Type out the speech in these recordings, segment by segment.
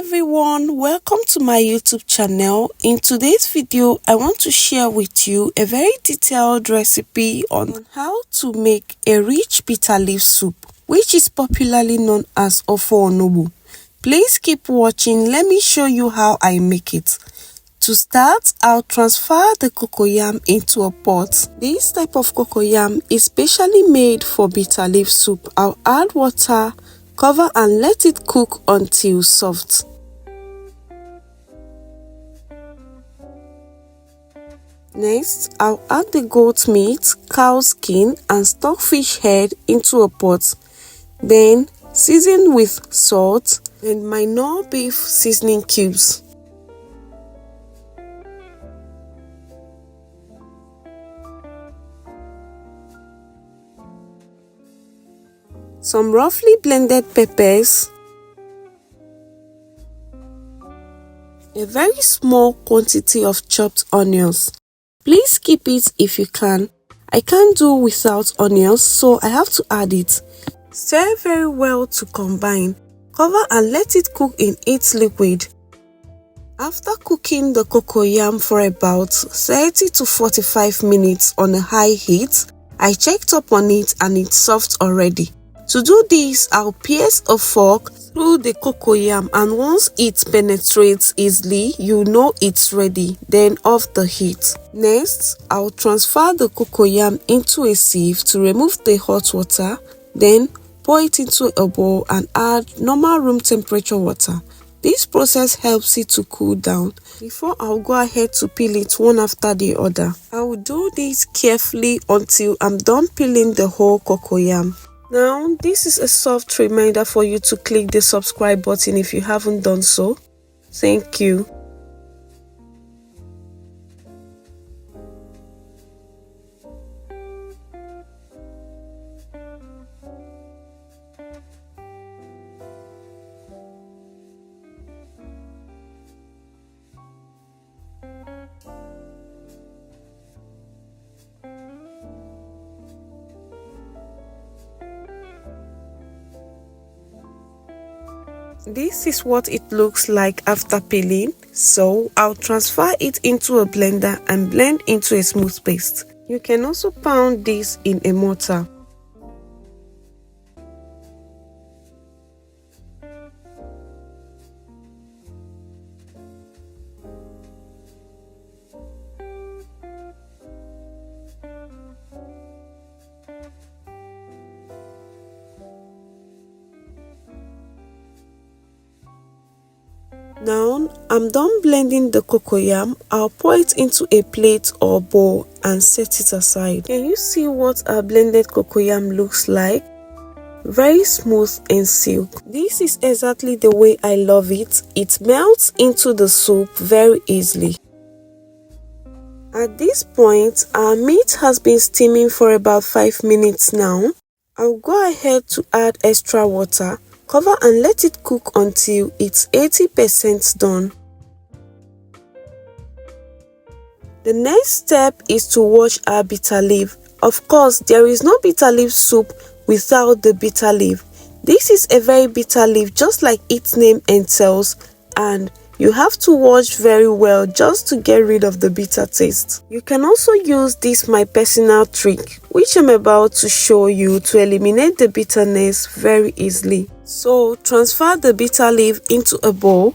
everyone, welcome to my YouTube channel. In today's video, I want to share with you a very detailed recipe on how to make a rich bitter leaf soup, which is popularly known as Onugbu. Please keep watching. Let me show you how I make it. To start, I'll transfer the cocoyam into a pot. This type of cocoyam is specially made for bitter leaf soup. I'll add water, cover and let it cook until soft. Next, I'll add the goat meat, cow skin and stockfish head into a pot. Then season with salt and my Knorr beef seasoning cubes. Some roughly blended peppers, a very small quantity of chopped onions. Please keep it if you can. I can't do without onions, so I have to add it. Stir very well to combine. Cover and let it cook in its liquid. After cooking the cocoyam for about 30 to 45 minutes on a high heat, I checked up on it and it's soft already. To do this, I'll pierce a fork through the cocoyam and once it penetrates easily, you know it's ready. Then off the heat. Next, I'll transfer the cocoyam into a sieve to remove the hot water. Then pour it into a bowl and add normal room temperature water. This process helps it to cool down. Before I'll go ahead to peel it one after the other. I will do this carefully until I'm done peeling the whole cocoyam. Now, this is a soft reminder for you to click the subscribe button if you haven't done so. Thank you. This is what it looks like after peeling, so I'll transfer it into a blender and blend into a smooth paste. You can also pound this in a mortar. Now, I'm done blending the cocoyam. I'll pour it into a plate or bowl and set it aside. Can you see what our blended cocoyam looks like? Very smooth and silk. This is exactly the way I love it. It melts into the soup very easily. At this point, our meat has been steaming for about 5 minutes now. I'll go ahead to add extra water. Cover and let it cook until it's 80% done. The next step is to wash our bitter leaf. Of course, there is no bitter leaf soup without the bitter leaf. This is a very bitter leaf just like its name entails, and you have to wash very well just to get rid of the bitter taste. You can also use this my personal trick, which I'm about to show you, to eliminate the bitterness very easily. So transfer the bitter leaf into a bowl,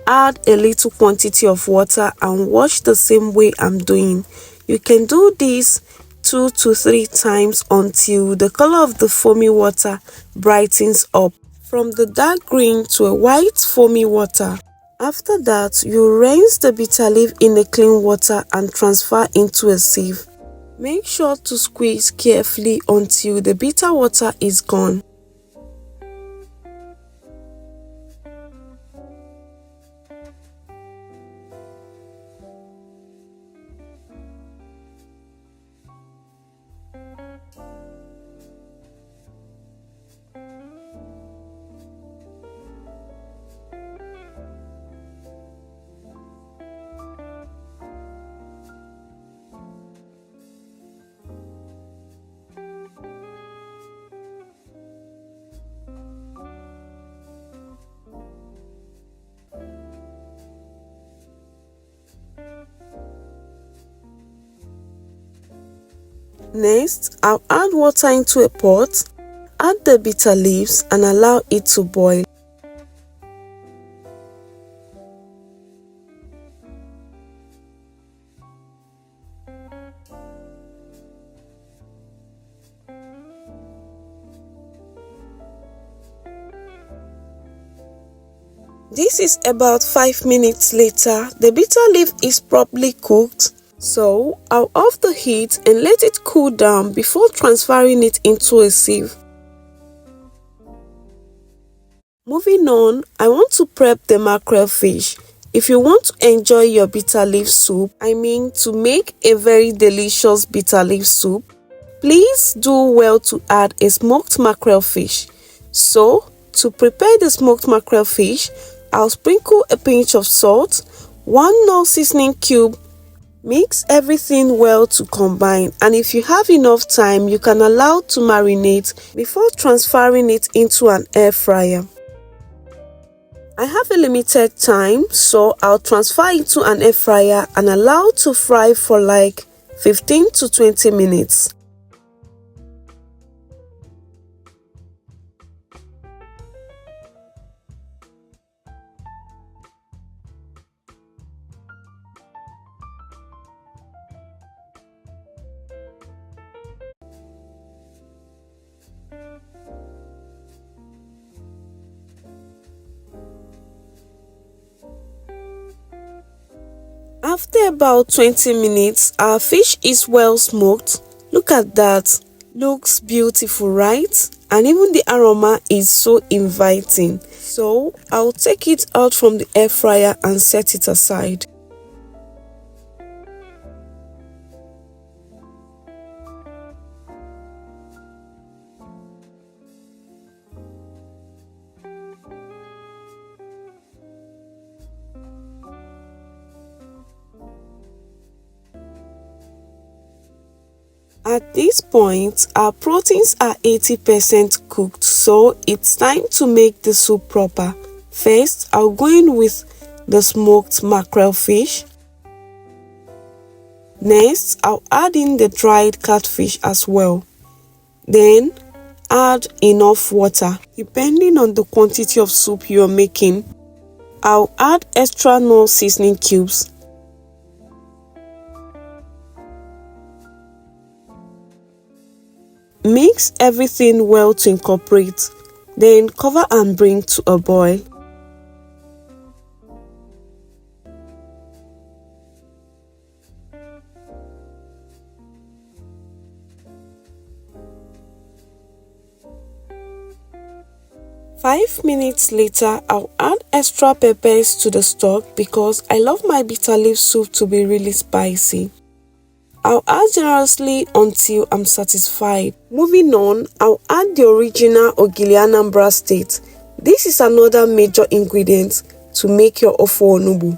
add a little quantity of water and wash the same way I'm doing. You can do this 2 to 3 times until the color of the foamy water brightens up from the dark green to a white foamy water. After that, you rinse the bitter leaf in the clean water and transfer into a sieve. Make sure to squeeze carefully until the bitter water is gone. Next, I'll add water into a pot, add the bitter leaves and allow it to boil. This is about 5 minutes later. The bitter leaf is properly cooked. So I'll off the heat and let it cool down before transferring it into a sieve. Moving on, I want to prep the mackerel fish. If you want to enjoy your bitter leaf soup, to make a very delicious bitter leaf soup, please do well to add a smoked mackerel fish. So, to prepare the smoked mackerel fish, I'll sprinkle a pinch of salt, 1 Knorr seasoning cube. Mix everything well to combine, and if you have enough time, you can allow to marinate before transferring it into an air fryer. I have a limited time, so I'll transfer it to an air fryer and allow to fry for like 15 to 20 minutes. After about 20 minutes, our fish is well smoked. Look at that. Looks beautiful, right? And even the aroma is so inviting. So I'll take it out from the air fryer and set it aside. At this point, our proteins are 80% cooked, so it's time to make the soup proper. First, I'll go in with the smoked mackerel fish. Next, I'll add in the dried catfish as well. Then, add enough water. Depending on the quantity of soup you're making, I'll add extra Knorr seasoning cubes. Mix everything well to incorporate, then cover and bring to a boil. Five minutes later, I'll add extra peppers to the stock because I love my bitter leaf soup to be really spicy. I'll add generously until I'm satisfied. Moving on, I'll add the original ogili Anambra state. This is another major ingredient to make your ofe onugbu.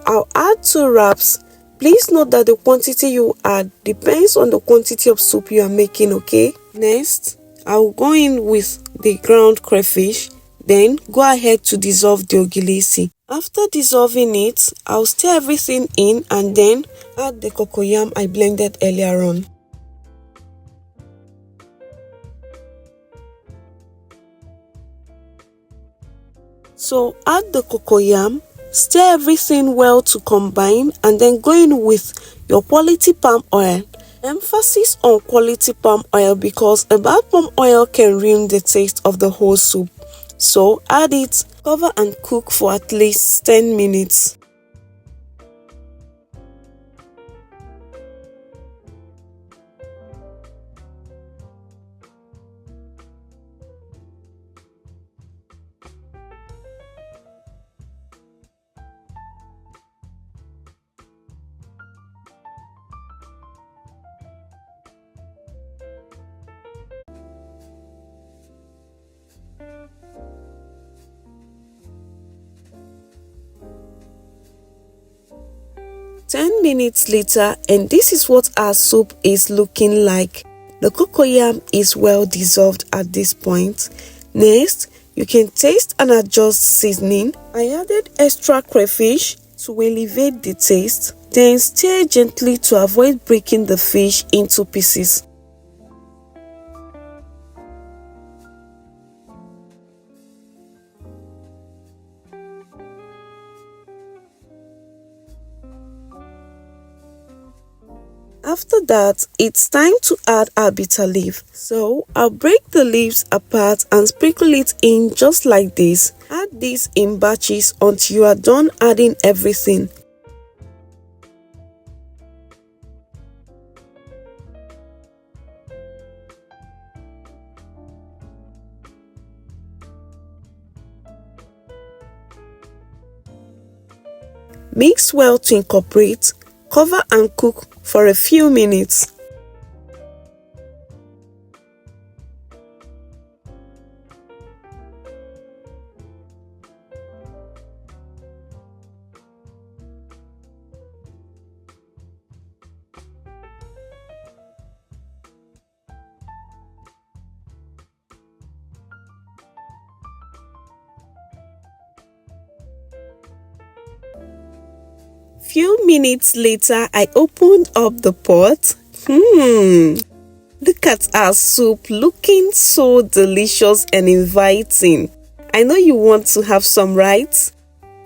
I'll add 2 wraps. Please note that the quantity you add depends on the quantity of soup you are making, okay? Next, I'll go in with the ground crayfish. Then go ahead to dissolve the ogilisi. After dissolving it, I'll stir everything in and then add the cocoyam I blended earlier on. So add the cocoyam, stir everything well to combine and then go in with your quality palm oil. Emphasis on quality palm oil because a bad palm oil can ruin the taste of the whole soup. So add it, cover and cook for at least 10 minutes. Ten minutes later, and this is what our soup is looking like. The cocoyam is well dissolved at this point. Next, you can taste and adjust seasoning. I added extra crayfish to elevate the taste. Then stir gently to avoid breaking the fish into pieces. After that, it's time to add our bitter leaf. So I'll break the leaves apart and sprinkle it in just like this. Add this in batches until you are done adding everything. Mix well to incorporate, cover and cook for a few minutes. Few minutes later, I opened up the pot. Look at our soup looking so delicious and inviting. I know you want to have some, right?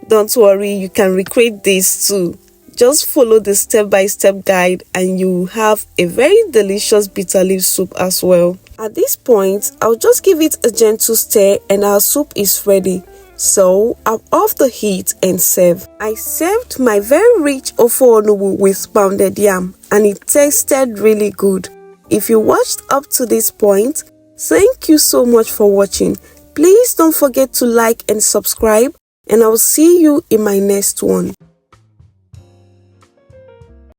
Don't worry, you can recreate this too. Just follow the step-by-step guide and you have a very delicious bitter leaf soup as well. At this point, I'll just give it a gentle stir and our soup is ready. So I'm off the heat and serve. I served my very rich ofo onugbu with pounded yam and it tasted really good. If you watched up to this point, thank you so much for watching. Please don't forget to like and subscribe and I'll see you in my next one.